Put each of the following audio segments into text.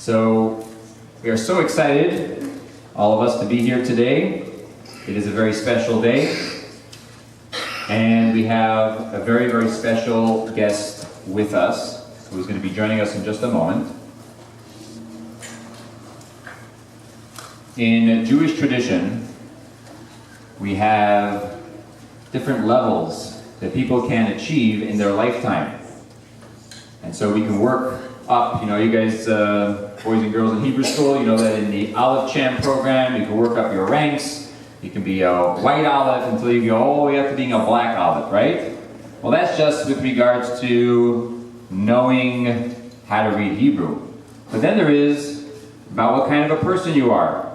So we are so excited, all of us, to be here today. It is a very special day, and we have a very, very special guest with us who is going to be joining us in just a moment. In Jewish tradition, we have different levels that people can achieve in their lifetime. And so we can work up, you guys, boys and girls in Hebrew school, you know that in the Aleph Champ program, you can work up your ranks. You can be a white Aleph until you go all the way up to being a black Aleph, right? Well, that's just with regards to knowing how to read Hebrew. But then there is about what kind of a person you are.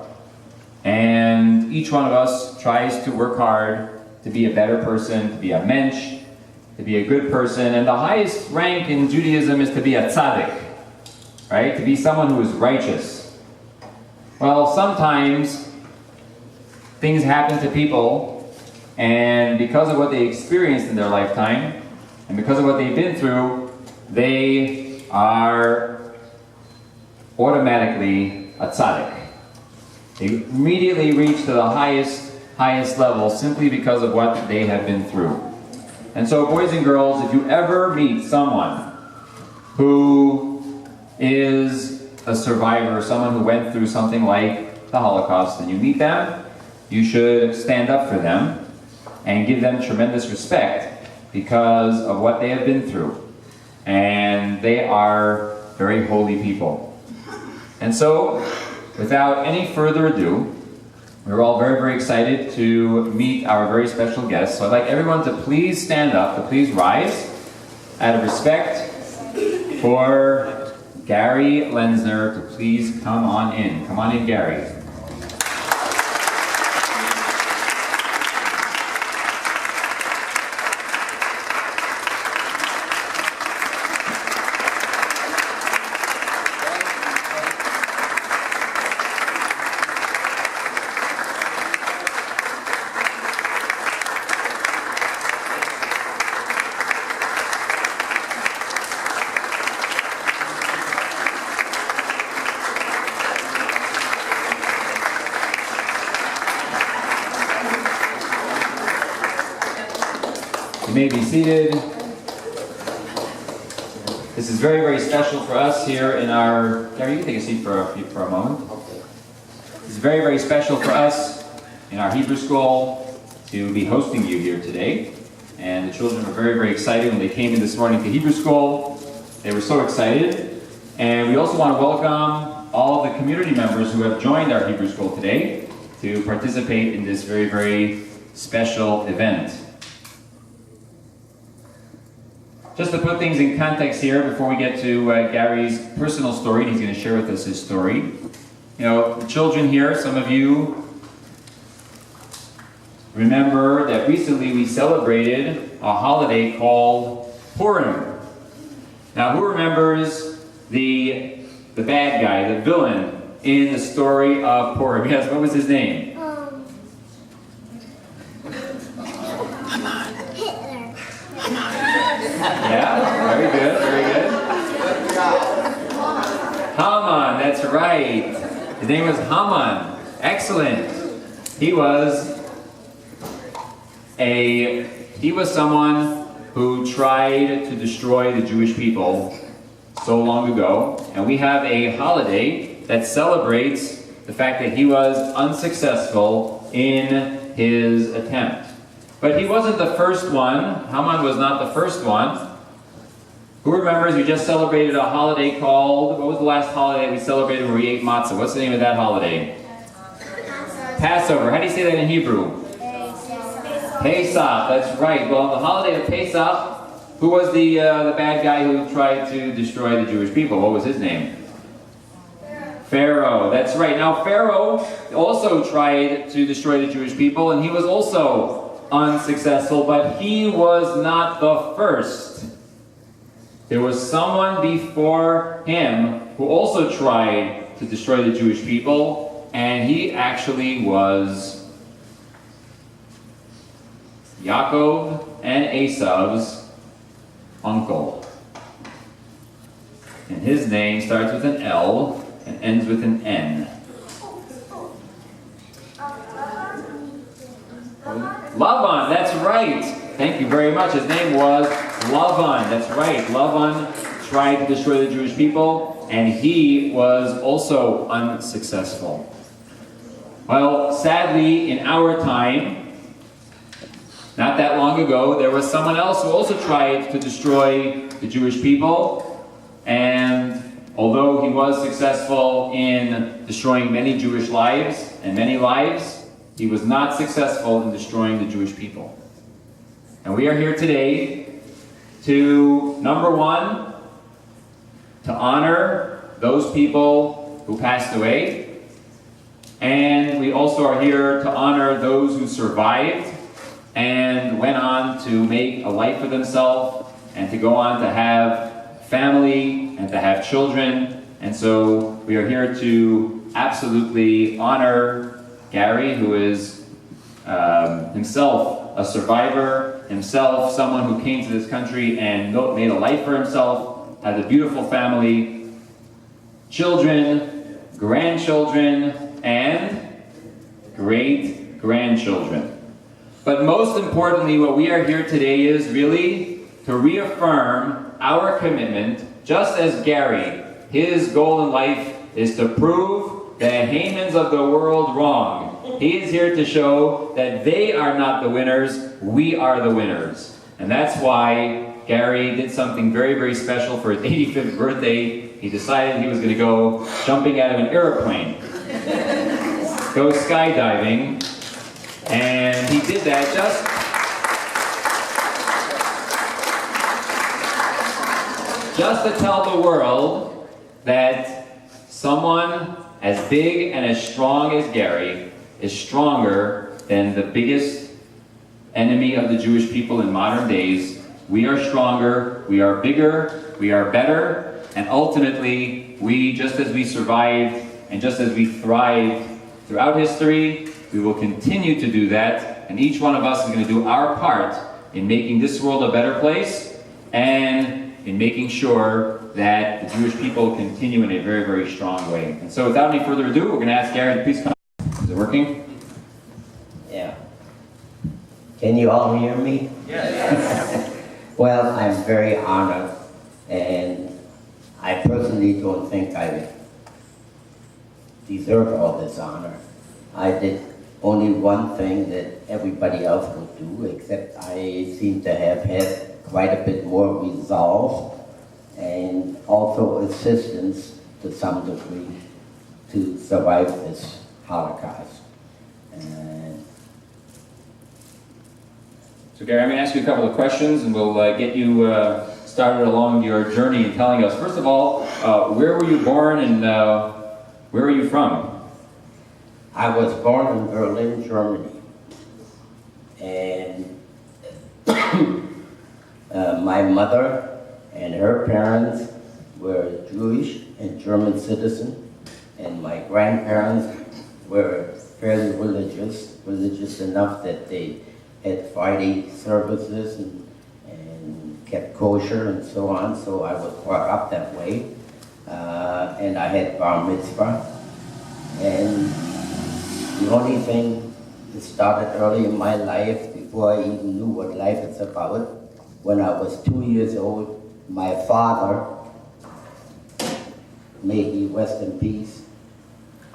And each one of us tries to work hard to be a better person, to be a mensch, to be a good person. And the highest rank in Judaism is to be a tzaddik, right? To be someone who is righteous. Well, sometimes things happen to people, and because of what they experienced in their lifetime, and because of what they've been through, they are automatically a tzaddik. They immediately reach to the highest level simply because of what they have been through. And so, boys and girls, if you ever meet someone who is a survivor, someone who went through something like the Holocaust, and you meet them, you should stand up for them and give them tremendous respect because of what they have been through. And they are very holy people. And so, without any further ado, we're all very, very excited to meet our very special guest. So I'd like everyone to please stand up, to please rise, out of respect for Gary Lenzner, to please come on in. Come on in, Gary. You may be seated. This is very, very special for us here in our... Gary, you can take a seat for a moment. This is very, very special for us in our Hebrew school to be hosting you here today. And the children were very, very excited when they came in this morning to Hebrew school. They were so excited. And we also want to welcome all of the community members who have joined our Hebrew school today to participate in this very, very special event. Just to put things in context here before we get to Gary's personal story, and he's going to share with us his story. The children here, some of you remember that recently we celebrated a holiday called Purim. Now, who remembers the bad guy, the villain in the story of Purim? Yes, what was his name? Yeah, very good, very good. Haman, that's right. His name was Haman. Excellent. He was someone who tried to destroy the Jewish people so long ago. And we have a holiday that celebrates the fact that he was unsuccessful in his attempt. But he wasn't the first one. Haman was not the first one. Who remembers we just celebrated a holiday called, what was the last holiday we celebrated where we ate matzah? What's the name of that holiday? Passover. How do you say that in Hebrew? Pesach. That's right. Well, the holiday of Pesach, who was the bad guy who tried to destroy the Jewish people? What was his name? Pharaoh. That's right. Now, Pharaoh also tried to destroy the Jewish people, and he was also unsuccessful, but he was not the first. There was someone before him who also tried to destroy the Jewish people, and he actually was Yaakov and Esav's uncle. And his name starts with an L, and ends with an N. Lavan, that's right. Thank you very much. His name was Lavan. That's right. Lavan tried to destroy the Jewish people, and he was also unsuccessful. Well, sadly, in our time, not that long ago, there was someone else who also tried to destroy the Jewish people, and although he was successful in destroying many Jewish lives and many lives, he was not successful in destroying the Jewish people. And we are here today to, number one, to honor those people who passed away. And we also are here to honor those who survived and went on to make a life for themselves and to go on to have family and to have children. And so we are here to absolutely honor Gary, who is himself a survivor, himself someone who came to this country and made a life for himself, had a beautiful family, children, grandchildren, and great-grandchildren. But most importantly, what we are here today is really to reaffirm our commitment, just as Gary, his goal in life is to prove the Hamans of the world wrong. He is here to show that they are not the winners, we are the winners. And that's why Gary did something very, very special for his 85th birthday. He decided he was going to go jumping out of an airplane, go skydiving, and he did that just to tell the world that someone as big and as strong as Gary is stronger than the biggest enemy of the Jewish people in modern days. We are stronger, we are bigger, we are better, and ultimately, we, just as we survived and just as we thrived throughout history, we will continue to do that, and each one of us is going to do our part in making this world a better place and in making sure that the Jewish people continue in a very, very strong way. And so without any further ado, we're going to ask Gary to please come. Is it working? Yeah. Can you all hear me? Yes. Well, I'm very honored, and I personally don't think I deserve all this honor. I did only one thing that everybody else would do, except I seem to have had quite a bit more resolve and also assistance to some degree to survive this Holocaust. And So Gary, I'm going to ask you a couple of questions, and we'll get you started along your journey in telling us, first of all, where were you born and where are you from? I was born in Berlin, Germany, and my mother and her parents were Jewish and German citizens, and my grandparents were fairly religious enough that they had Friday services and kept kosher and so on, so I was brought up that way. And I had bar mitzvah. And the only thing that started early in my life, before I even knew what life is about, when I was 2 years old, my father, may he rest in peace,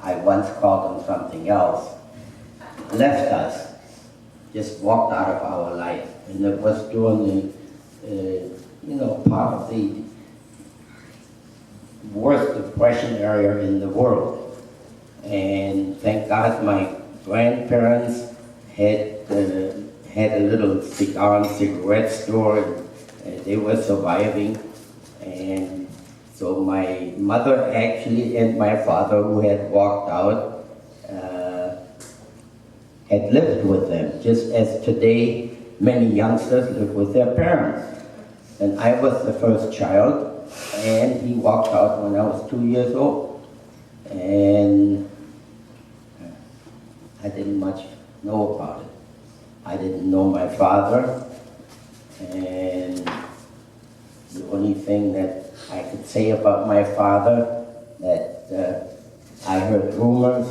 I once called him something else, left us, just walked out of our life. And it was during the, part of the worst depression area in the world. And thank God my grandparents had a little cigar and cigarette store, and they were surviving. And so my mother actually and my father, who had walked out, had lived with them, just as today many youngsters live with their parents. And I was the first child, and he walked out when I was 2 years old. And I didn't much know about it. I didn't know my father, and the only thing that I could say about my father, that I heard rumors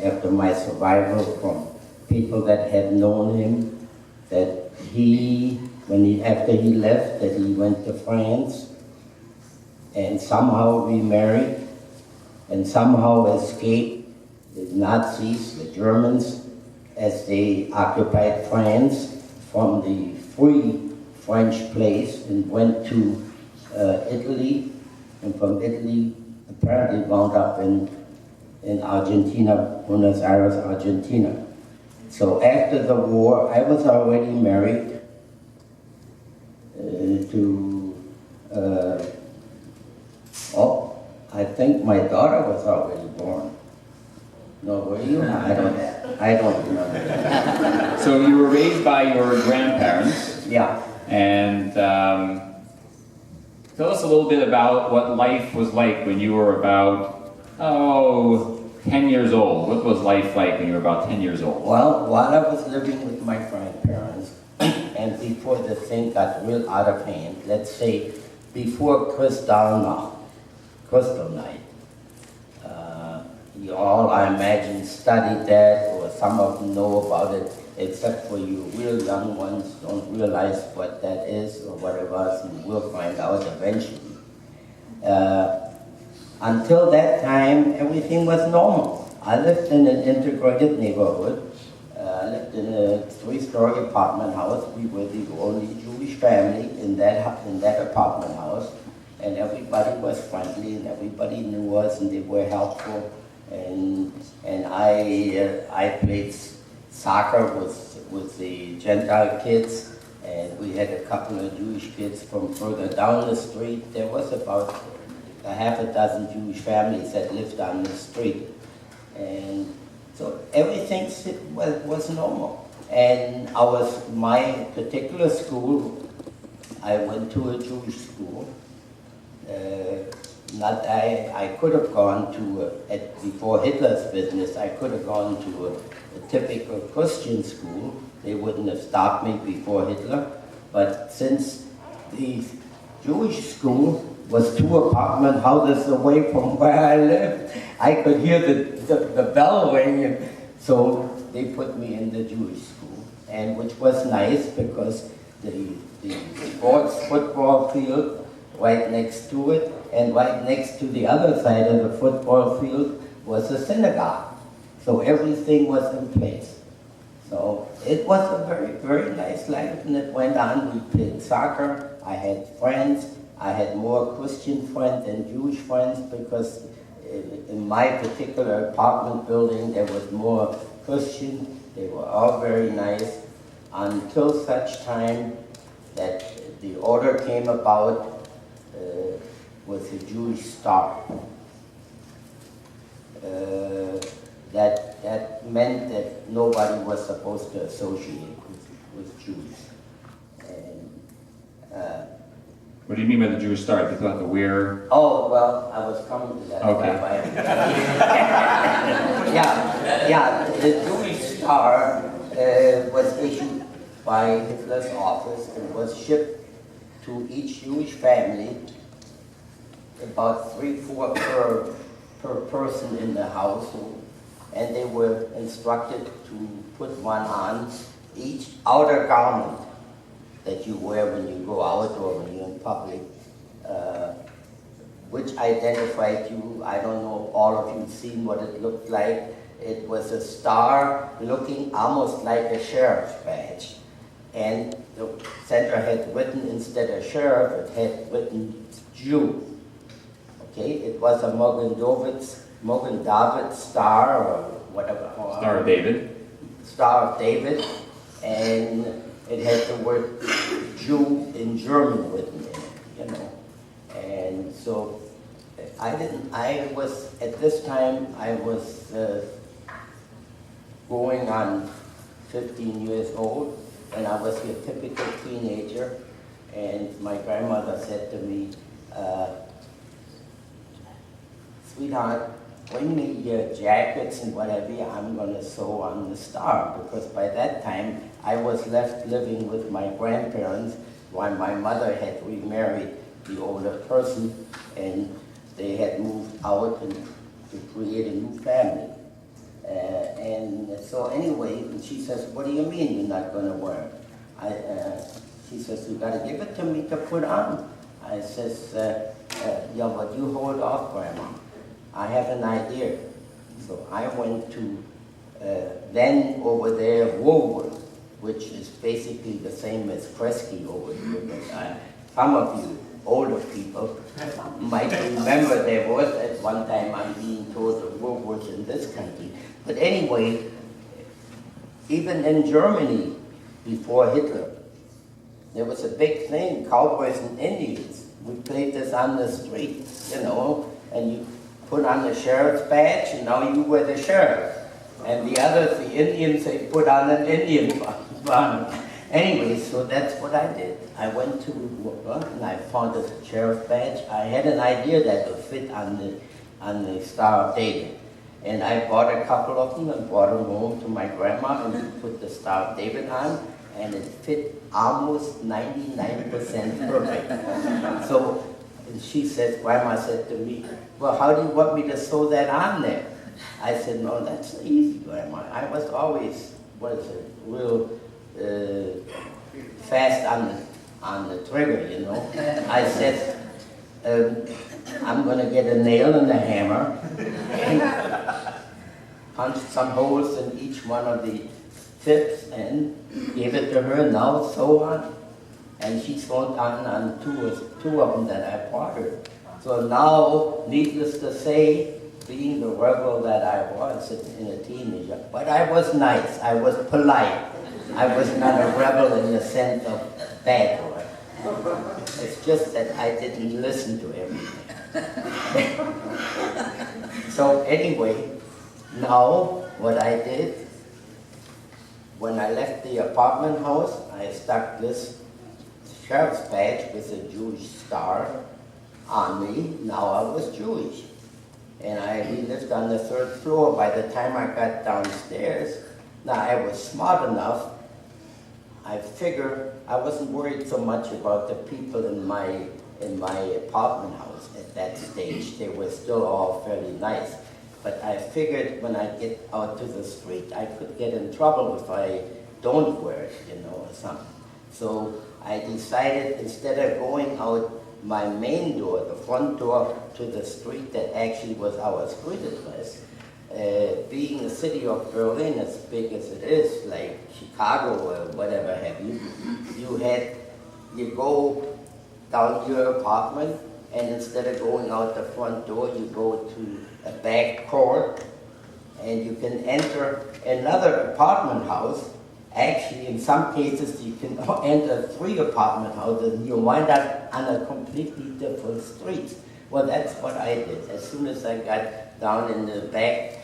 after my survival from people that had known him that after he left, that he went to France and somehow remarried and somehow escaped the Nazis, the Germans, as they occupied France from the free French place and went to Italy, and from Italy apparently wound up in Argentina, Buenos Aires, Argentina. So after the war, I was already married I think my daughter was already born. No, were you? I don't remember. So you were raised by your grandparents. Yeah. And tell us a little bit about what life was like when you were about, 10 years old. What was life like when you were about 10 years old? Well, while I was living with my grandparents, and before the thing got real out of hand, let's say before Crystal Night, you all, I imagine, studied that, or some of them know about it, except for you real young ones don't realize what that is or what it was, and we'll find out eventually. Until that time, everything was normal. I lived in an integrated neighborhood. I lived in a 3-story apartment house. We were the only Jewish family in that apartment house, and everybody was friendly, and everybody knew us, and they were helpful. And I played soccer with the Gentile kids, and we had a couple of Jewish kids from further down the street. There was about a half a dozen Jewish families that lived on the street. And so everything was normal. And my particular school, I went to a Jewish school. I could have gone to, before Hitler's business, I could have gone to a typical Christian school. They wouldn't have stopped me before Hitler. But since the Jewish school was 2 apartment houses away from where I lived, I could hear the bell ring, and so they put me in the Jewish school, and which was nice because the sports football field right next to it, and right next to the other side of the football field was a synagogue. So everything was in place. So it was a very, very nice life, and it went on. We played soccer. I had friends. I had more Christian friends than Jewish friends because in my particular apartment building there was more Christian. They were all very nice until such time that the order came about with the Jewish star. That meant that nobody was supposed to associate with Jews. And, what do you mean by the Jewish star? People have to wear... Oh, well, I was coming to that. Okay. Yeah, the Jewish star was issued by Hitler's office and was shipped to each Jewish family, about 3-4 per person in the household, and they were instructed to put one on each outer garment that you wear when you go out or when you're in public, which identified you. I don't know if all of you seen what it looked like. It was a star looking almost like a sheriff's badge. And the center had written, instead of sheriff, it had written Jew. Okay, it was a Mogen David star, or whatever. Star of David. Star of David, and it had the word Jew in German written in it, you know. And so at this time, I was going on 15 years old, and I was a typical teenager, and my grandmother said to me, sweetheart, bring me your jackets and whatever, I'm going to sew on the star. Because by that time, I was left living with my grandparents while my mother had remarried the older person, and they had moved out, and to create a new family. And so anyway, she says, what do you mean you're not going to wear it? She says, you got to give it to me to put on. I says, yeah, but you hold off, Grandma. I have an idea. So I went to then over there, Woolworth, which is basically the same as Kresge over here. But some of you older people might remember there was at one time, I'm being told, of Woolworth in this country. But anyway, even in Germany, before Hitler, there was a big thing, cowboys and Indians. We played this on the street, you know, and you put on the sheriff's badge, and now you were the sheriff. And the others, the Indians, they put on an Indian bond. Anyway, so that's what I did. I went to Woolworth and I found a sheriff's badge. I had an idea that would fit on the Star of David. And I bought a couple of them and brought them home to my grandma and put the Star of David on, and it fit almost 99% perfect. So she said, Grandma said to me, well, how do you want me to sew that on there? I said, no, that's easy, Grandma. I was always, real fast on the trigger, you know. I said, I'm going to get a nail and a hammer and punch some holes in each one of the tips and give it to her, now sew on. And she sewed on two of them that I bought her. So now, needless to say, being the rebel that I was in a teenager, but I was nice, I was polite. I was not a rebel in the sense of bad boy. It's just that I didn't listen to everything. So anyway, now what I did, when I left the apartment house, I stuck this sheriff's badge with a Jewish star on me. Now I was Jewish. And we lived on the 3rd floor. By the time I got downstairs, now I was smart enough. I figured I wasn't worried so much about the people in my apartment house at that stage. They were still all fairly nice. But I figured when I get out to the street, I could get in trouble if I don't wear it, you know, or something. So I decided, instead of going out my main door, the front door to the street that actually was our street address, being the city of Berlin as big as it is, like Chicago or whatever have you, you go down to your apartment, and instead of going out the front door, you go to a back court, and you can enter another apartment house. Actually, in some cases, you can enter 3 apartment houses, and you wind up on a completely different street. Well, that's what I did. As soon as I got down in the back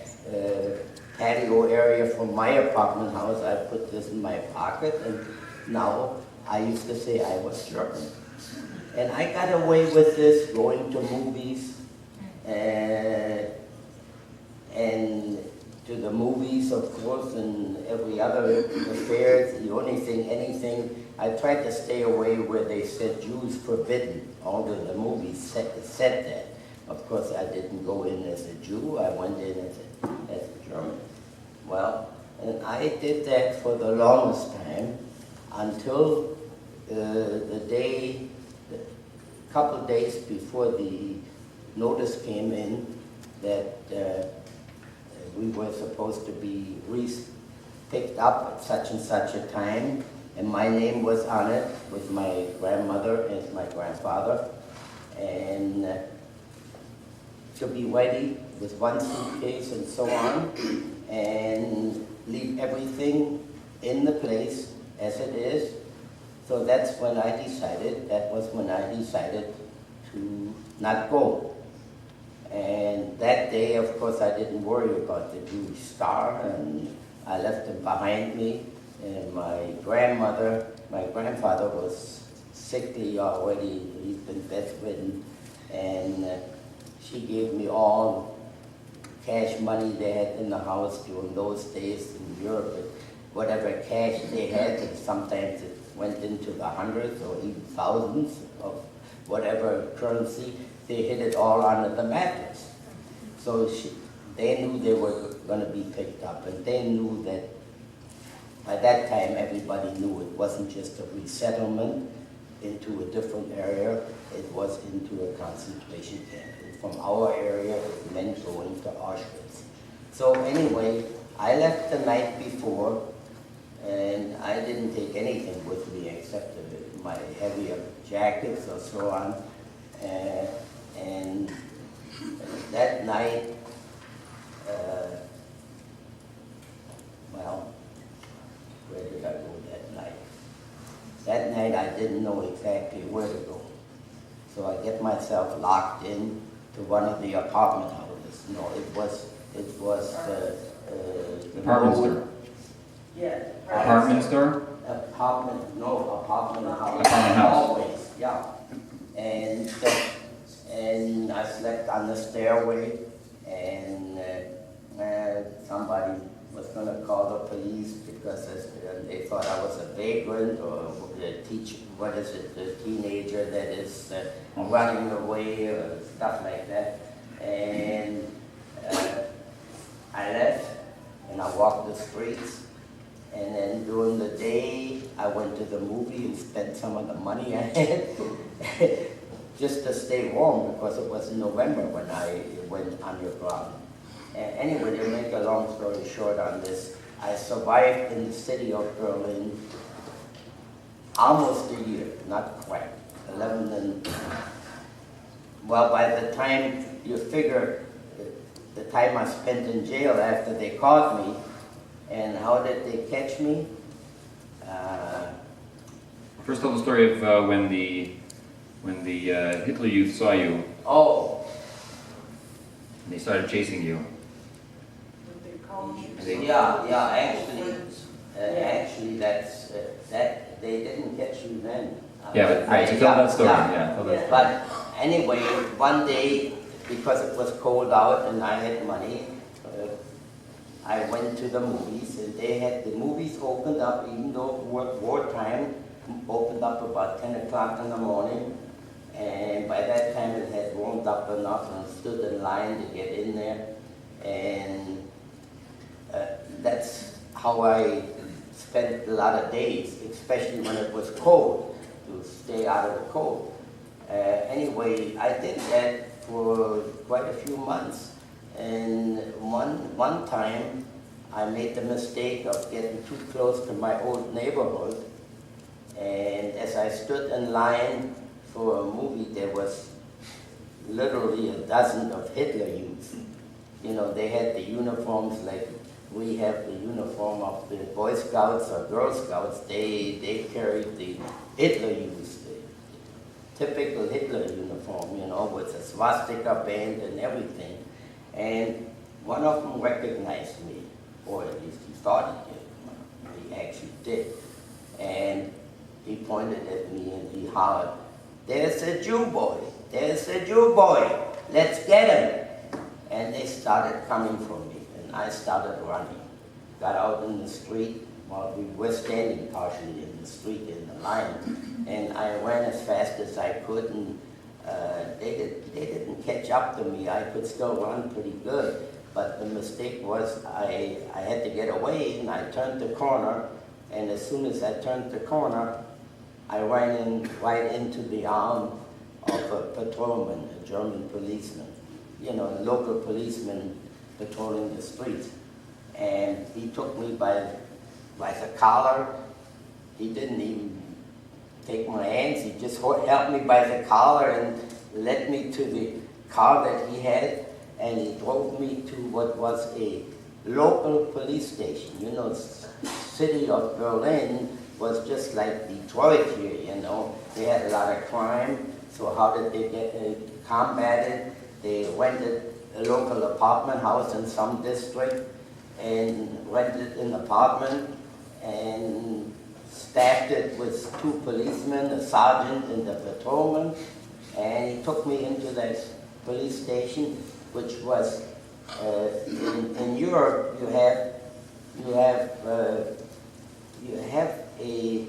patio area from my apartment house, I put this in my pocket, and now I used to say I was German. And I got away with this, going to movies, and to the movies, of course, and every other affairs. The only thing, anything, I tried to stay away where they said Jews forbidden. All of the movies said that. Of course, I didn't go in as a Jew. I went in as a German. Well, and I did that for the longest time until the day, a couple of days before the notice came in that we were supposed to be picked up at such and such a time, and my name was on it with my grandmother and my grandfather, and to be ready with one suitcase and so on, and leave everything in the place as it is. So that's when I decided, to not go. And that day, of course, I didn't worry about the Jewish star, and I left it behind me. And my grandfather was sickly already, he's been bedridden, and she gave me all cash money they had in the house during those days in Europe. Whatever cash they had, and sometimes it went into the hundreds or even thousands of whatever currency, they hid it all under the mattress. So they knew they were gonna be picked up, and they knew that by that time, everybody knew it wasn't just a resettlement into a different area, it was into a concentration camp. And from our area, it meant going to Auschwitz. So anyway, I left the night before, and I didn't take anything with me except my heavier jackets or so on. And that night, well, where did I go that night? That night I didn't know exactly where to go. So I get myself locked in to one of the apartment houses. No, it was the Department store? Yeah. Apartment store? Apartment house. Apartment house. Always, yeah. And I slept on the stairway, and somebody was going to call the police because they thought I was a vagrant or a teenager that is running away or stuff like that. And I left and I walked the streets. And then during the day, I went to the movie and spent some of the money I had just to stay warm because it was in November when I went underground. And anyway, to make a long story short on this, I survived in the city of Berlin almost a year, not quite, 11 and, well, by the time you figure the time I spent in jail after they caught me, and how did they catch me? First, tell the story of when the Hitler Youth saw you. Oh. And they started chasing you. Actually, that's that they didn't catch you then. Yeah, but right. So tell that story. Yeah, tell that story. But anyway, one day, because it was cold out and I had money, I went to the movies, and they had the movies opened up, even though wartime opened up about 10 o'clock in the morning. And by that time, it had warmed up enough and stood in line to get in there. And that's how I spent a lot of days, especially when it was cold, to stay out of the cold. Anyway, I did that for quite a few months. And one time, I made the mistake of getting too close to my old neighborhood. And as I stood in line for a movie, there was literally a dozen of Hitler Youths. You know, they had the uniforms like we have the uniform of the Boy Scouts or Girl Scouts. They carried the Hitler Youths, the typical Hitler uniform, you know, with a swastika band and everything. And one of them recognized me, or at least he thought he did. He actually did. And he pointed at me and he hollered, "There's a Jew boy, there's a Jew boy, let's get him." And they started coming for me, and I started running. Got out in the street, while we were standing partially in the street in the line, and I ran as fast as I could, and they didn't catch up to me. I could still run pretty good, but the mistake was I had to get away, and I turned the corner, and as soon as I turned the corner, I ran right into the arm of a patrolman, a German policeman, you know, a local policeman patrolling the streets. And he took me by the collar. He didn't even take my hands. He just helped me by the collar and led me to the car that he had, and he drove me to what was a local police station. You know, the city of Berlin was just like Detroit here, you know. They had a lot of crime, so how did they get combated? They rented a local apartment house in some district and rented an apartment and staffed it with 2 policemen, a sergeant and a patrolman, and he took me into that police station, which was in Europe. You have a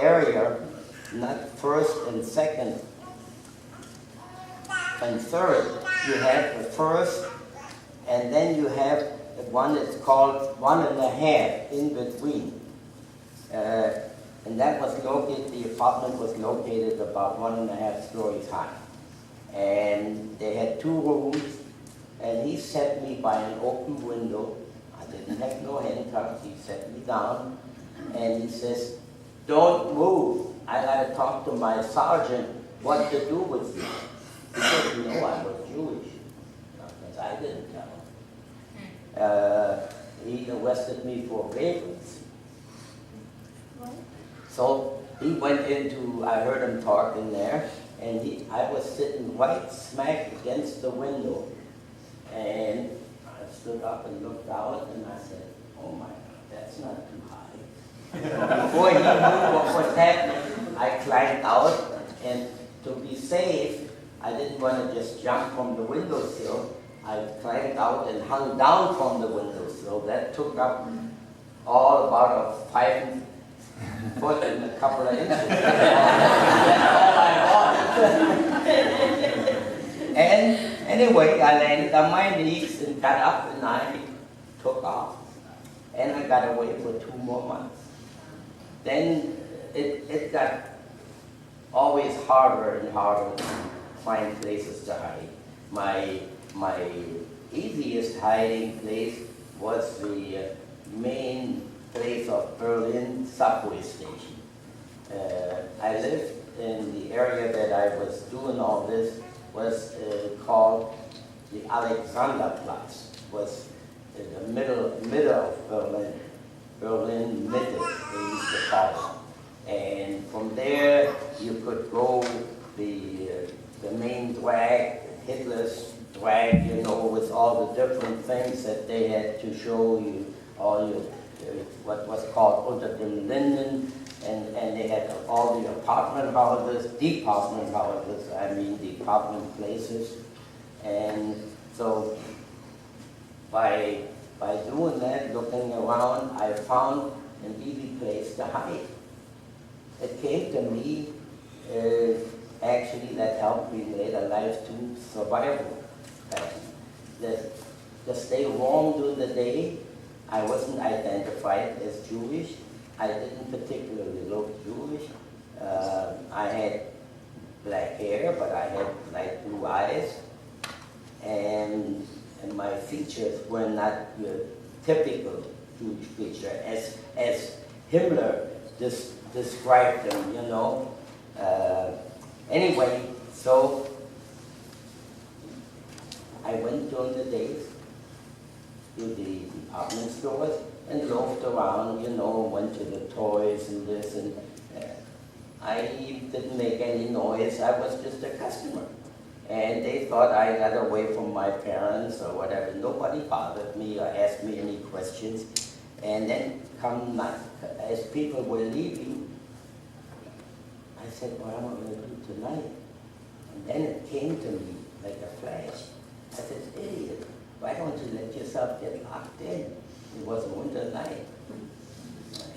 area, not first and second and third, you have the first, and then you have the one that's called 1.5 in between. And that was located, the apartment was located about 1.5 stories high. And they had 2 rooms, and he set me by an open window. I didn't have no handcuffs. He set me down, and he says, "Don't move. I gotta talk to my sergeant what to do with you." Because you know I was Jewish, because I didn't tell him. He arrested me for vagrancy. So he went into, I heard him talking there, and I was sitting right smack against the window. And I stood up and looked out, and I said, "Oh my God, that's not too high." Before he knew what was happening, I climbed out, and to be safe, I didn't want to just jump from the windowsill. I climbed out and hung down from the windowsill. That took up all about a 5 foot and a couple of inches. That's all I wanted. And anyway, I landed on my knees and got up and I took off. And I got away for 2 more months. Then it got always harder and harder to find places to hide. My easiest hiding place was the main place of Berlin subway station. I lived in the area that I was doing all this was called the Alexanderplatz. Was in the middle of Berlin. Berlin Mitte, they used to call it. And from there you could go the main drag, Hitler's drag, you know, with all the different things that they had to show you, all your what was called Unter dem Linden, and they had all the department houses, department places. And so by doing that, looking around, I found an easy place to hide. It came to me, actually that helped me later life to survival. To stay warm during the day, I wasn't identified as Jewish. I didn't particularly look Jewish. I had black hair, but I had light blue eyes. And my features were not your typical Jewish feature, as Himmler described them, you know. Anyway, so I went during the days to the department stores and loafed around, you know, went to the toys and this, and I didn't make any noise. I was just a customer. And they thought I got away from my parents or whatever. Nobody bothered me or asked me any questions. And then come night, as people were leaving, I said, "What am I going to do tonight?" And then it came to me like a flash. I said, "Idiot, why don't you let yourself get locked in?" It was a winter night.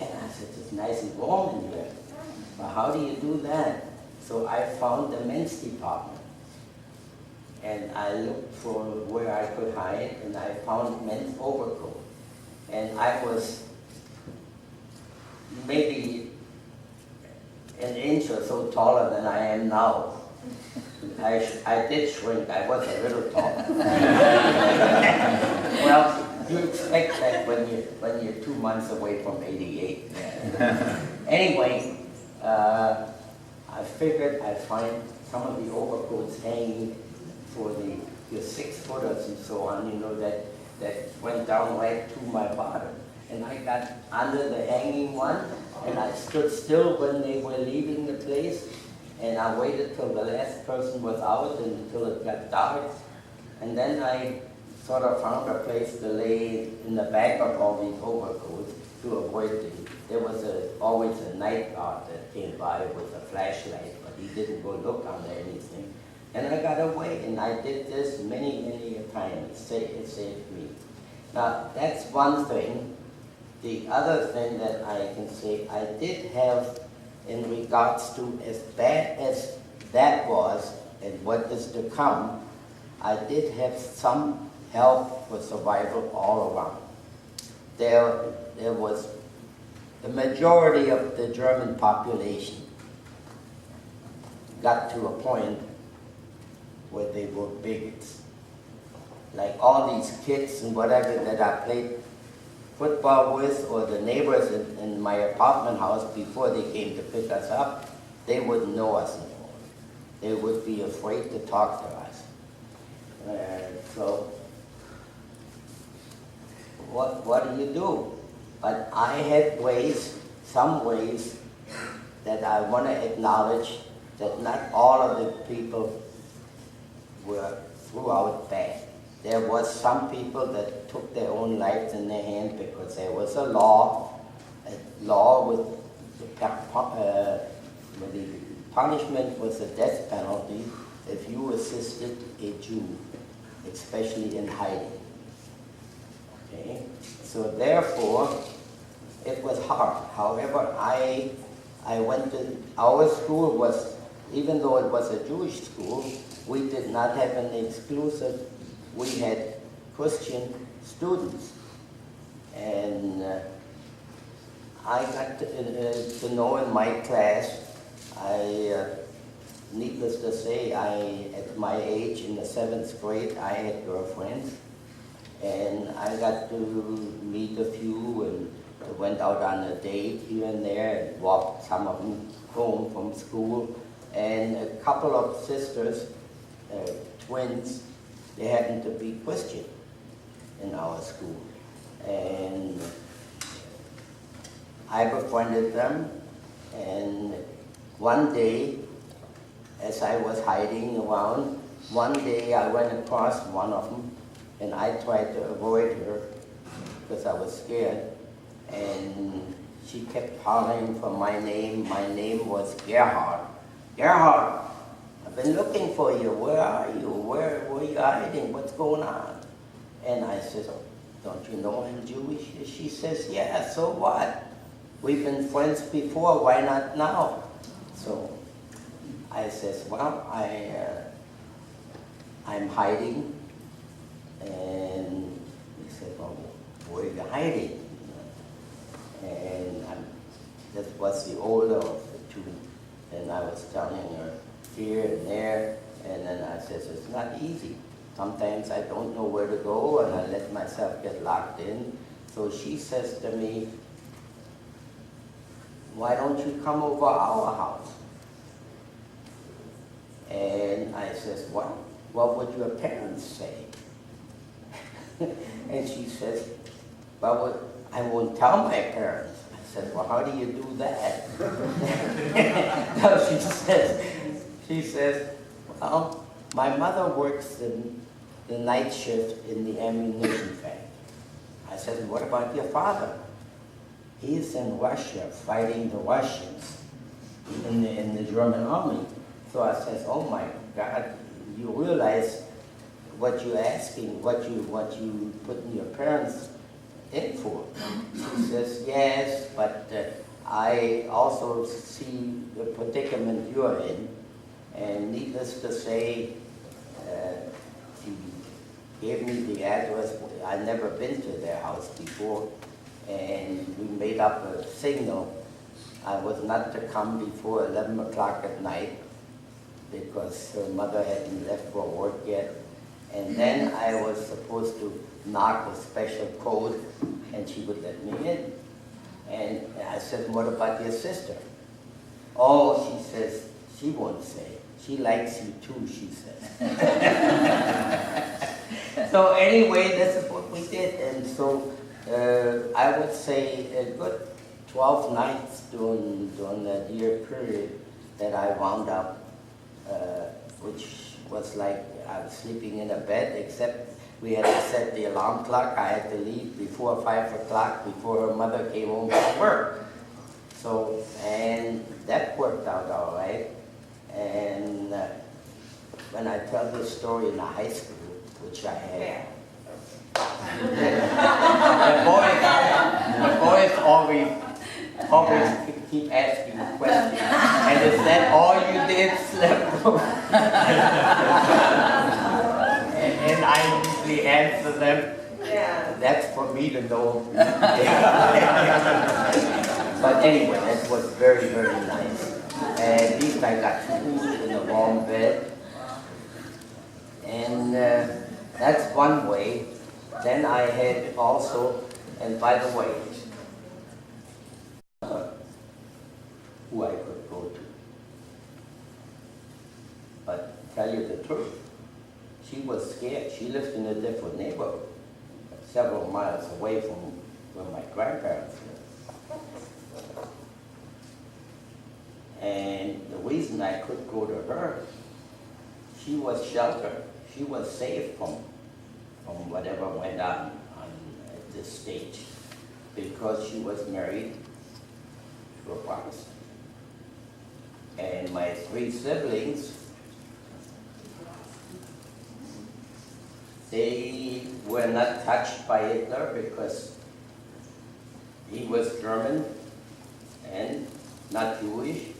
And I said, "It's nice and warm in here. Well, how do you do that?" So I found the men's department. And I looked for where I could hide, and I found men's overcoat. And I was maybe an inch or so taller than I am now. I did shrink. I was a little taller. Well, you expect that when you're 2 months away from 88. Anyway, I figured I'd find some of the overcoats hanging for your 6-footers and so on, you know, that went down right to my bottom. And I got under the hanging one, and I stood still when they were leaving the place, and I waited till the last person was out until it got dark. And then I sort of found a place to lay in the back of all these overcoats to avoid there was always a night guard that came by with a flashlight, but he didn't go look under anything. And I got away, and I did this many, many a time. It saved me. Now, that's one thing. The other thing that I can say, I did have, in regards to as bad as that was, and what is to come, I did have some help for survival all around. There was the majority of the German population got to a point where they were bigots. Like all these kids and whatever that I played football with, or the neighbors in my apartment house before they came to pick us up, they wouldn't know us anymore. They would be afraid to talk to us. So, what do you do? But I had ways, some ways, that I want to acknowledge that not all of the people were throughout bad. There was some people that took their own lives in their hand because there was a law with the punishment was a death penalty if you assisted a Jew, especially in hiding. Okay? So therefore, it was hard. However, I went to, our school was, even though it was a Jewish school, we did not have an exclusive, we had Christian students. And I got to know in my class, needless to say, at my age in the 7th grade, I had girlfriends. And I got to meet a few and went out on a date here and there and walked some of them home from school. And a couple of sisters, twins, they happened to be Christian in our school. And I befriended them, and one day, as I was hiding around, one day I went across one of them, and I tried to avoid her because I was scared. And she kept hollering for my name. My name was Gerhard. Gerhard, I've been looking for you. Where are you? Where are you hiding? What's going on? And I said, don't you know I'm Jewish? She says, yeah, so what? We've been friends before, why not now? So I says, well, I'm hiding. And he said, well, where are you hiding? And that was the older of the two. And I was telling her here and there. And then I says, it's not easy. Sometimes I don't know where to go, and I let myself get locked in. So she says to me, why don't you come over our house? And I says, well, what would your parents say? And she says, well, I won't tell my parents. I said, well, how do you do that? No, she says, well, my mother works the night shift in the ammunition factory. I said, what about your father? He's in Russia fighting the Russians in the German army. So I says, oh my God, you realize what you're asking, what you putting your parents in for? She says, yes, but I also see the predicament you're in. And needless to say, she gave me the address. I'd never been to their house before. And we made up a signal. I was not to come before 11 o'clock at night because her mother hadn't left for work yet. And then I was supposed to knock a special code, and she would let me in. And I said, what about your sister? Oh, she says, she won't say. She likes you too, she says. So anyway, this is what we did. And so I would say a good 12 nights during that year period that I wound up, which was like I was sleeping in a bed, except we had to set the alarm clock. I had to leave before 5 o'clock, before her mother came home from work. So, and that worked out all right. And when I tell this story in the high school, which I had, the boys always keep asking questions. And is that all you did, slept? And I usually answer them, that's for me to know. But anyway, that was very, very nice. And at least I got food in a warm bed. And that's one way. Then I had also, and by the way, who I could go to. But tell you the truth, she was scared. She lived in a different neighborhood, several miles away from where my grandparents lived. And the reason I could go to her, she was sheltered. She was safe from whatever went on at this stage, because she was married to a Protestant. And my 3 siblings, they were not touched by Hitler because he was German and not Jewish.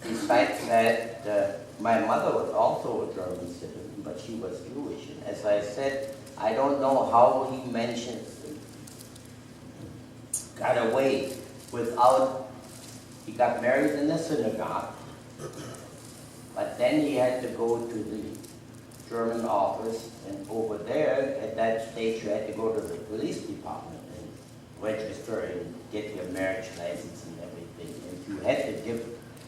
Besides that, my mother was also a German citizen, but she was Jewish. And as I said, I don't know how he got away without, he got married in the synagogue, but then he had to go to the German office, and over there, at that stage, you had to go to the police department and register and get your marriage license and everything. And you had to give,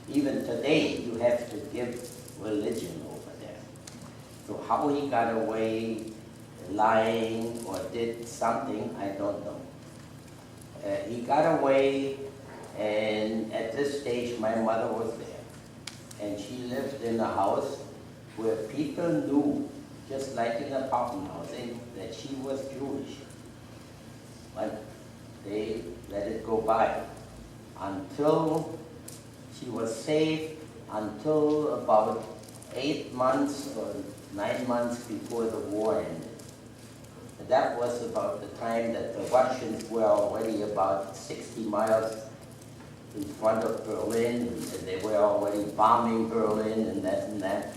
even today, you have to give religion over there. So how he got away lying or did something, I don't know. He got away, and at this stage, my mother was there. And she lived in a house where people knew, just like in the apartment housing, that she was Jewish. But they let it go by until she was safe, until about 8 months or 9 months before the war ended. And that was about the time that the Russians were already about 60 miles in front of Berlin, and they were already bombing Berlin and that and that.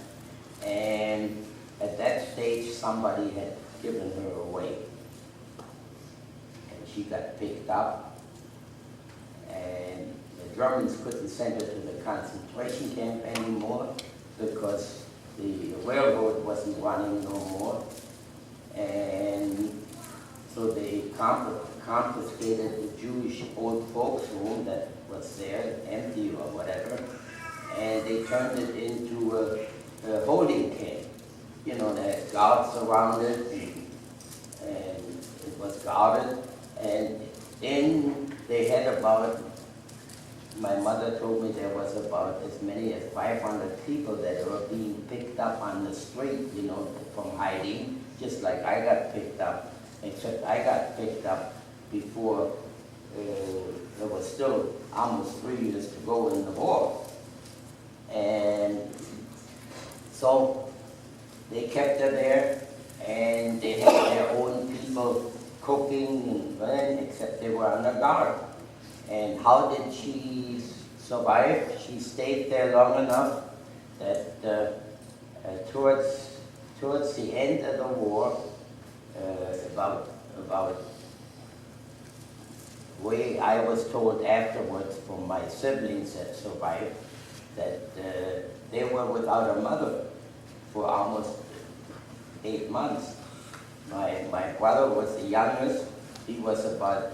And at that stage, somebody had given her away. And she got picked up, and the Germans couldn't send her to the concentration camp anymore because the railroad wasn't running no more. And so they confiscated the Jewish old folks home that was there, empty or whatever, and they turned it into a holding camp. You know, they had guards around it, and it was guarded. And then they had about, my mother told me there was about as many as 500 people that were being picked up on the street, you know, from hiding, just like I got picked up, except I got picked up before there was still almost 3 years to go in the war. And so they kept her there, and they had their own people cooking and running, except they were under guard. And how did she survive? She stayed there long enough that towards the end of the war, about way I was told afterwards from my siblings that survived, that they were without a mother for almost 8 months. My brother was the youngest. He was about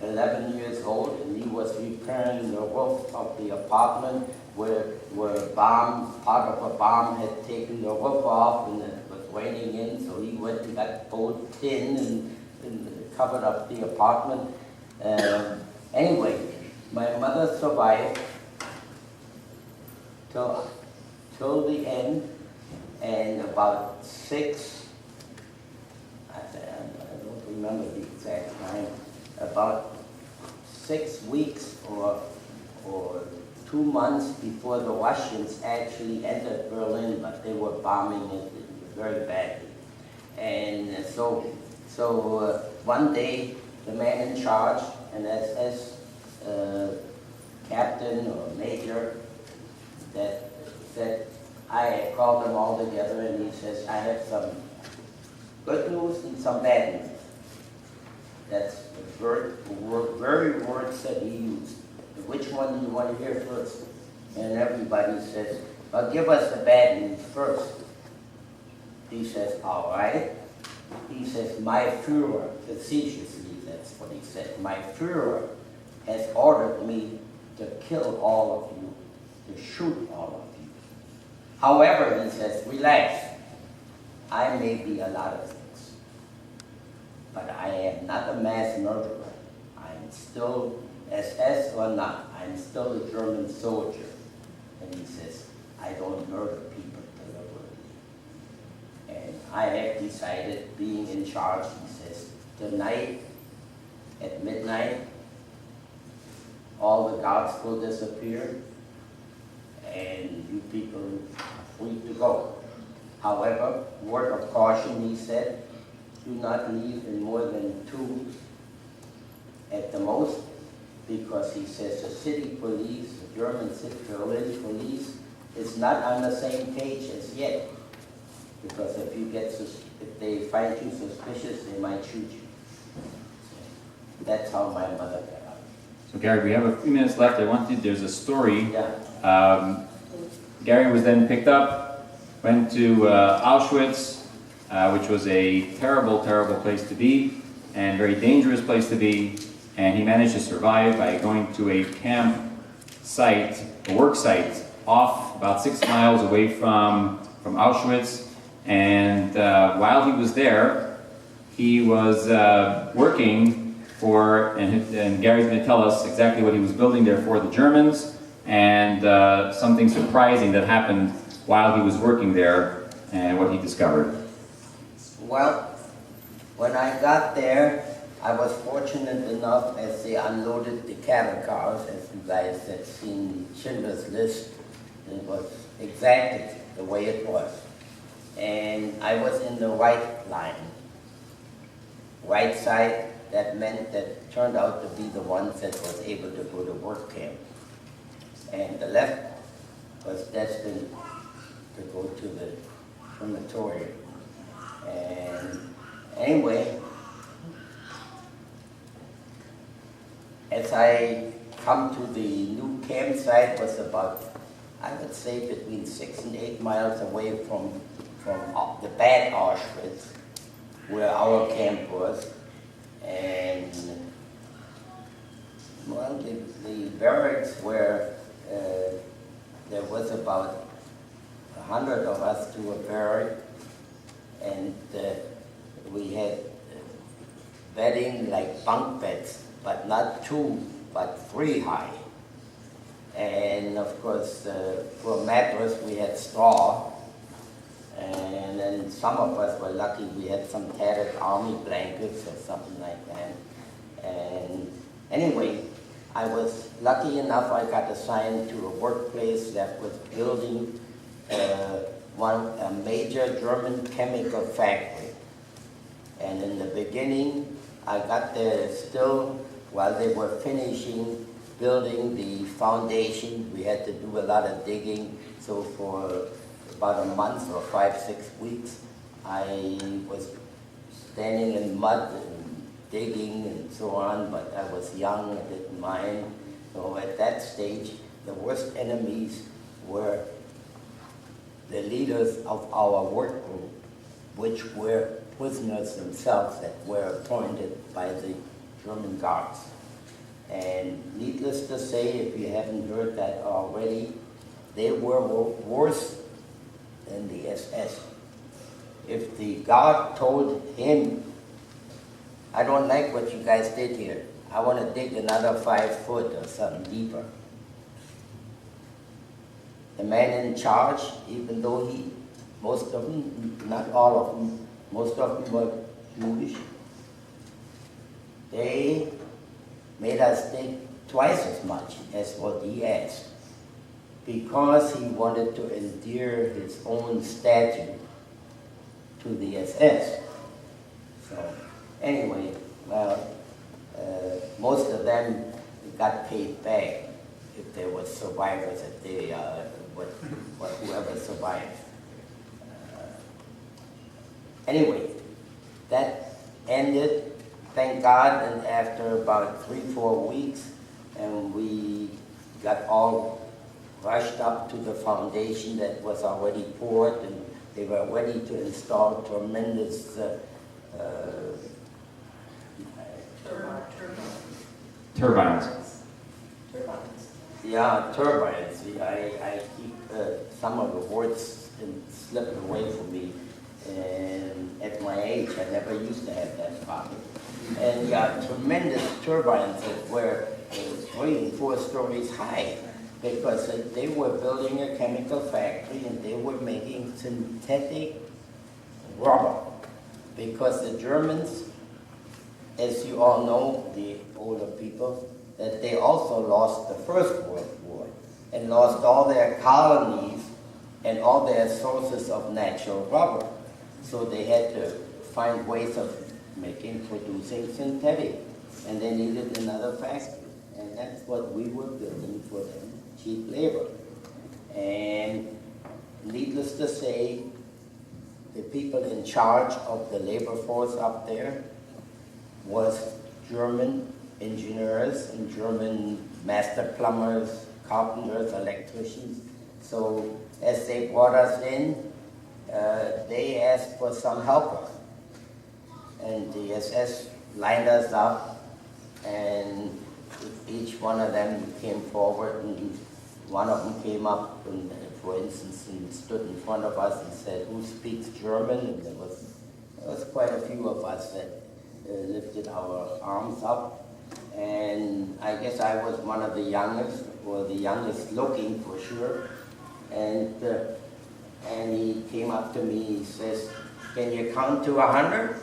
11 years old, and he was repairing the roof of the apartment where a bomb, part of a bomb had taken the roof off, and it was raining in, so he went and got pulled in and covered up the apartment. Anyway, my mother survived till the end, and about 6, I don't remember the exact time, about 6 weeks or 2 months before the Russians actually entered Berlin, but they were bombing it very badly. And so one day, the man in charge, an SS captain or major, that said, I called them all together and he says, I have some good news and some bad news. That's the very words that he used. Which one do you want to hear first? And everybody says, well, give us the bad news first. He says, all right. He says, my Führer, facetiously, that's what he said, my Führer has ordered me to kill all of you, to shoot all of you. However, he says, relax. I may be a lot of things, but I am not a mass murderer. I'm still, SS or not, I'm still a German soldier. And he says, I don't murder people deliberately. And I have decided, being in charge, he says, tonight at midnight, all the guards will disappear, and you people are free to go. However, word of caution, he said, do not leave in more than 2 at the most, because he says the city police, the German city Berlin police, is not on the same page as yet. Because if they find you suspicious, they might shoot you. So that's how my mother got out. So Gary, we have a few minutes left. There's a story. Yeah. Gary was then picked up, went to Auschwitz, which was a terrible, terrible place to be, and very dangerous place to be. And he managed to survive by going to a camp site, a work site, off about 6 miles away from Auschwitz. And while he was there, he was working for, and Gary's going to tell us exactly what he was building there for the Germans, and something surprising that happened while he was working there, and what he discovered. Well, when I got there, I was fortunate enough as they unloaded the cattle cars, as you guys had seen Schindler's List. It was exactly the way it was. And I was in the right line. Right side, that meant that turned out to be the ones that was able to go to work camp. And the left was destined to go to the crematorium. And anyway, as I come to the new campsite, was about, I would say, between 6 and 8 miles away from the bad Auschwitz, where our camp was. And well, the barracks where there was about 100 of us to a barrack, and we had bedding like bunk beds, but not 2, but 3 high. And of course, for a mattress, we had straw. And then some of us were lucky, we had some tattered army blankets or something like that. And anyway, I was lucky enough, I got assigned to a workplace that was building a major German chemical factory. And in the beginning, I got there still while they were finishing building the foundation. We had to do a lot of digging, so for about a month or 5-6 weeks, I was standing in mud and digging and so on, but I was young, I didn't mind. So at that stage, the worst enemies were the leaders of our work group, which were prisoners themselves that were appointed by the German guards. And needless to say, if you haven't heard that already, they were worse than the SS. If the guard told him, I don't like what you guys did here, I want to dig another 5 foot or something deeper. The man in charge, even though most of them, not all of them, most of them were Jewish, they made us dig twice as much as what he asked, because he wanted to endear his own statue to the SS. So anyway, well, most of them got paid back if there were survivors, if they whoever survived. Anyway, that ended, thank God, and after about 3-4 weeks, and we got all rushed up to the foundation that was already poured, and they were ready to install tremendous Turbines. yeah, turbines. See, I keep some of the words slipping away from me. And at my age, I never used to have that problem. And yeah, tremendous turbines that were 3 and 4 stories high, because they were building a chemical factory and they were making synthetic rubber. Because the Germans, as you all know, the older people, that they also lost the First World War and lost all their colonies and all their sources of natural rubber. So they had to find ways of producing synthetic, and they needed another factory. And that's what we were building for them, cheap labor. And needless to say, the people in charge of the labor force up there was German engineers and German master plumbers, carpenters, electricians. So as they brought us in, they asked for some helpers. And the SS lined us up, and each one of them came forward, and one of them came up, and, for instance, and stood in front of us and said, "Who speaks German?" And there was quite a few of us that lifted our arms up. And I guess I was one of the youngest, or the youngest looking for sure. And he came up to me, he says, "Can you count to 100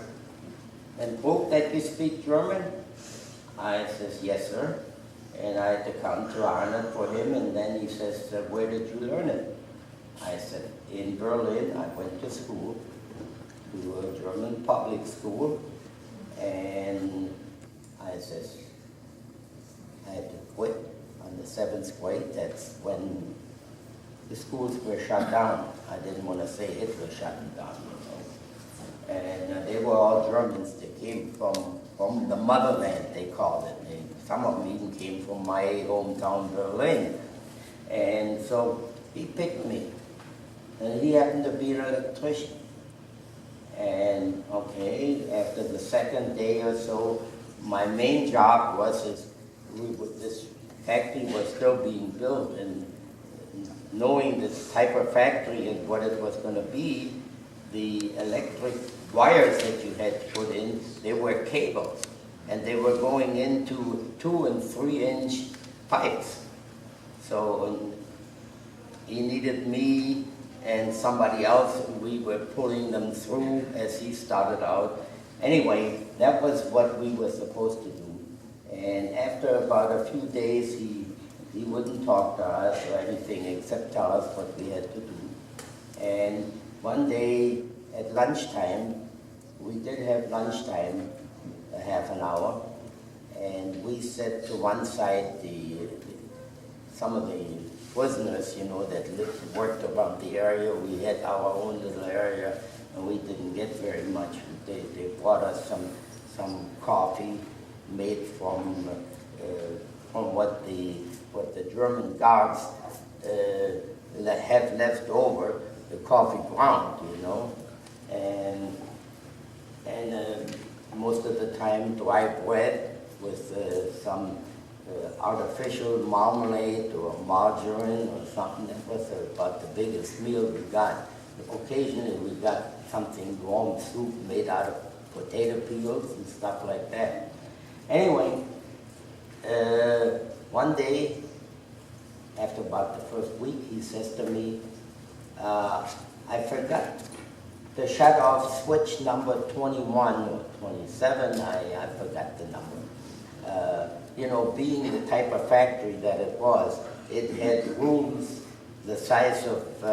and prove that you speak German?" I says, "Yes, sir." And I had to count to 100 for him, and then he says, "Where did you learn it?" I said, "In Berlin. I went to school, to a German public school." And I says, I had to quit on the 7th grade. That's when the schools were shut down. I didn't want to say Hitler shut them down, you know. And they were all Germans. They came from the motherland, they called it. Some of them even came from my hometown, Berlin. And so he picked me. And he happened to be an electrician. And okay, after the second day or so, my main job was this factory was still being built, and knowing this type of factory and what it was going to be, the electric wires that you had to put in, they were cables, and they were going into 2- and 3-inch pipes. So he needed me and somebody else, and we were pulling them through as he started out. Anyway, that was what we were supposed to do. And after about a few days, he wouldn't talk to us or anything except tell us what we had to do. And one day at lunchtime, we did have lunchtime, a half an hour, and we set to one side some of the prisoners, you know, that worked around the area. We had our own little area, and we didn't get very much. They brought us some coffee made from what the German guards have left over, the coffee ground, you know, and most of the time dry bread with some artificial marmalade or margarine or something. That was about the biggest meal we got. Occasionally we got something warm soup made out of potato peels and stuff like that. Anyway, one day, after about the first week, he says to me, "I forgot to shut off switch number 21 or 27, I forgot the number." You know, being the type of factory that it was, it had rooms the size of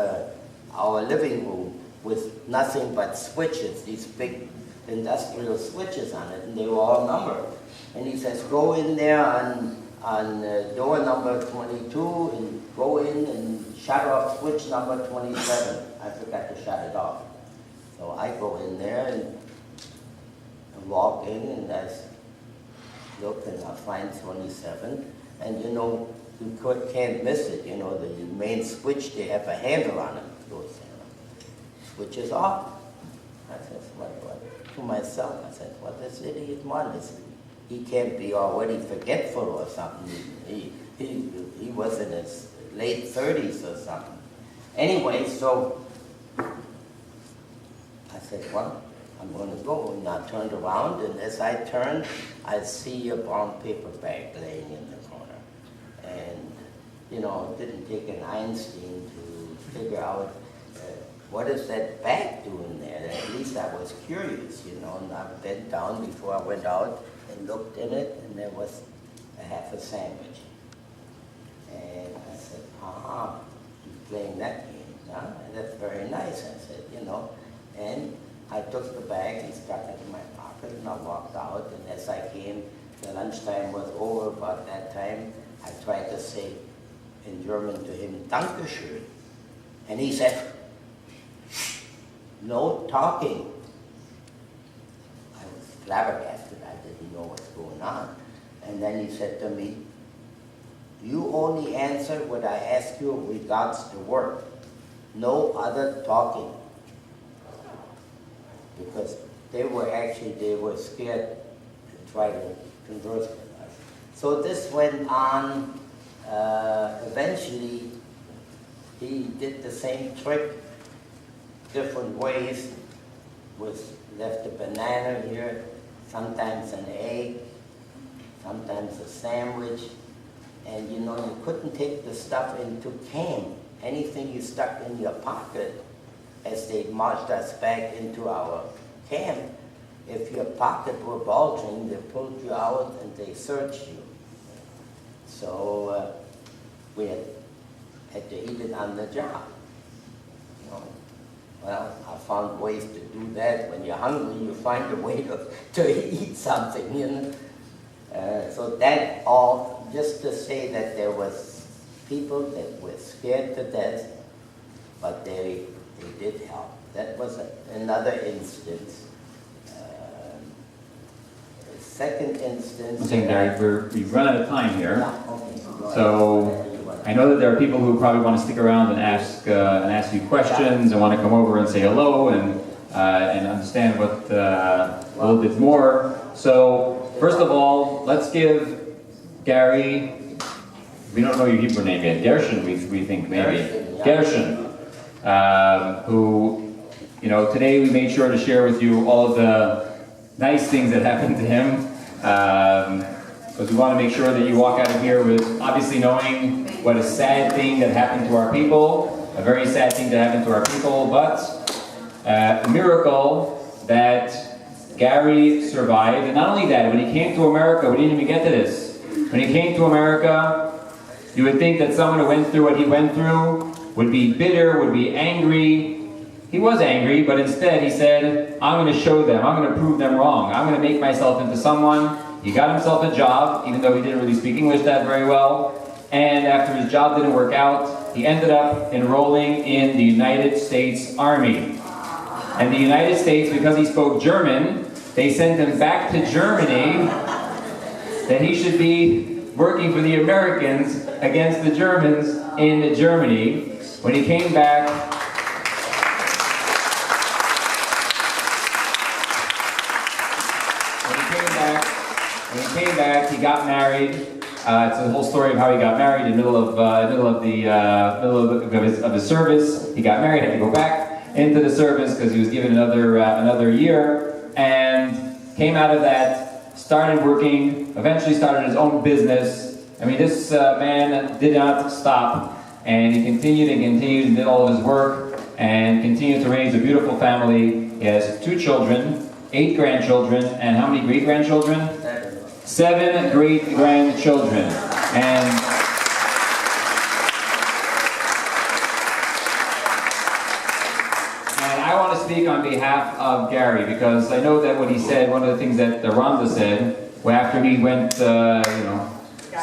our living room with nothing but switches, these big industrial switches on it, and they were all numbered. And he says, "Go in there on door number 22 and go in and shut off switch number 27. I forgot to shut it off. So I go in there and walk in and I look and I find 27. And you know, you can't miss it. You know, the main switch, they have a handle on it. Goes, switch is off. I said, what? To myself, I said, what this idiot want? He can't be already forgetful or something. He was in his late 30s or something. Anyway, so I said, well, I'm going to go. And I turned around, and as I turned, I see a brown paper bag laying in the corner. And, you know, it didn't take an Einstein to figure out what is that bag doing there. At least I was curious, you know, and I bent down before I went out and looked in it, and there was a half a sandwich. And I said, you're playing that game, huh? And that's very nice, I said, you know. And I took the bag and stuck it in my pocket, and I walked out, and as I came, the lunchtime was over. About that time, I tried to say in German to him, Dankeschön. And he said, no talking. I was flabbergasted. I didn't know what's going on. And then he said to me, you only answer what I ask you in regards to work. No other talking. Because they were scared to try to converse with us. So this went on. Eventually, he did the same trick, different ways. Left a banana here, sometimes an egg, sometimes a sandwich. And you know, you couldn't take the stuff into camp. Anything you stuck in your pocket, as they marched us back into our camp, if your pocket were bulging, they pulled you out and they searched you. So we had to eat it on the job. You know? Well, I found ways to do that. When you're hungry, you find a way to eat something, you know. So that all, just to say that there was people that were scared to death, but they did help. That was another instance. The second instance... I'm saying, Gary, we've run out of time here. Yeah, okay, so I know that there are people who probably want to stick around and ask you questions and want to come over and say hello and understand what a little bit more. So first of all, let's give Gary, we don't know your Hebrew name yet, Gershon, we think maybe. Gershon, who, you know, today we made sure to share with you all of the nice things that happened to him. Because we want to make sure that you walk out of here with obviously knowing what a sad thing that happened to our people, a very sad thing that happened to our people, but a miracle that Gary survived. And not only that, when he came to America, we didn't even get to this. When he came to America, you would think that someone who went through what he went through would be bitter, would be angry. He was angry, but instead he said, I'm going to show them, I'm going to prove them wrong. I'm going to make myself into someone. He got himself a job, even though he didn't really speak English that very well. And after his job didn't work out, he ended up enrolling in the United States Army. And the United States, because he spoke German, they sent him back to Germany that he should be working for the Americans against the Germans in Germany. When he came back, he got married. It's a whole story of how he got married in the middle of his service. He got married, had to go back into the service because he was given another year, and came out of that, started working, eventually started his own business. I mean, this man did not stop, and he continued and did all of his work, and continued to raise a beautiful family. He has 2 children, 8 grandchildren, and how many great-grandchildren? 7 great-grandchildren. And I want to speak on behalf of Gary, because I know that what he said, one of the things that Rhonda said, after he went,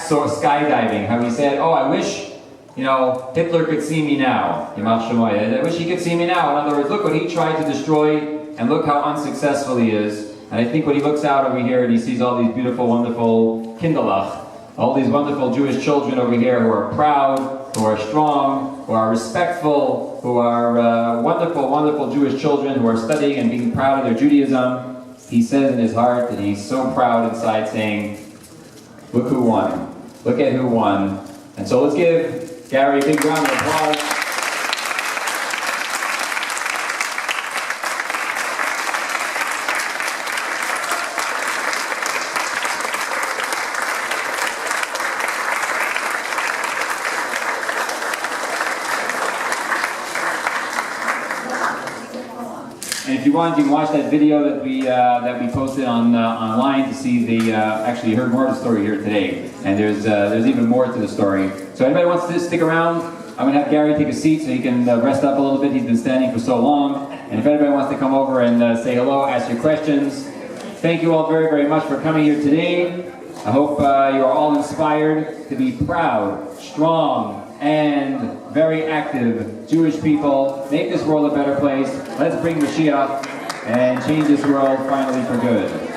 skydiving, how he said, oh, I wish, you know, Hitler could see me now. I wish he could see me now. In other words, look what he tried to destroy, and look how unsuccessful he is. And I think when he looks out over here and he sees all these beautiful, wonderful Kinderlach, all these wonderful Jewish children over here who are proud, who are strong, who are respectful, who are wonderful, wonderful Jewish children who are studying and being proud of their Judaism, he says in his heart that he's so proud inside, saying, look who won. Look at who won. And so let's give Gary a big round of applause. And if you want, you can watch that video that we posted online to see the. Actually, you heard more of the story here today, and there's even more to the story. So, anybody wants to stick around? I'm going to have Gary take a seat so he can rest up a little bit. He's been standing for so long. And if anybody wants to come over and say hello, ask your questions. Thank you all very, very much for coming here today. I hope you are all inspired to be proud, strong, and very active Jewish people. Make this world a better place. Let's bring Mashiach and change this world finally for good.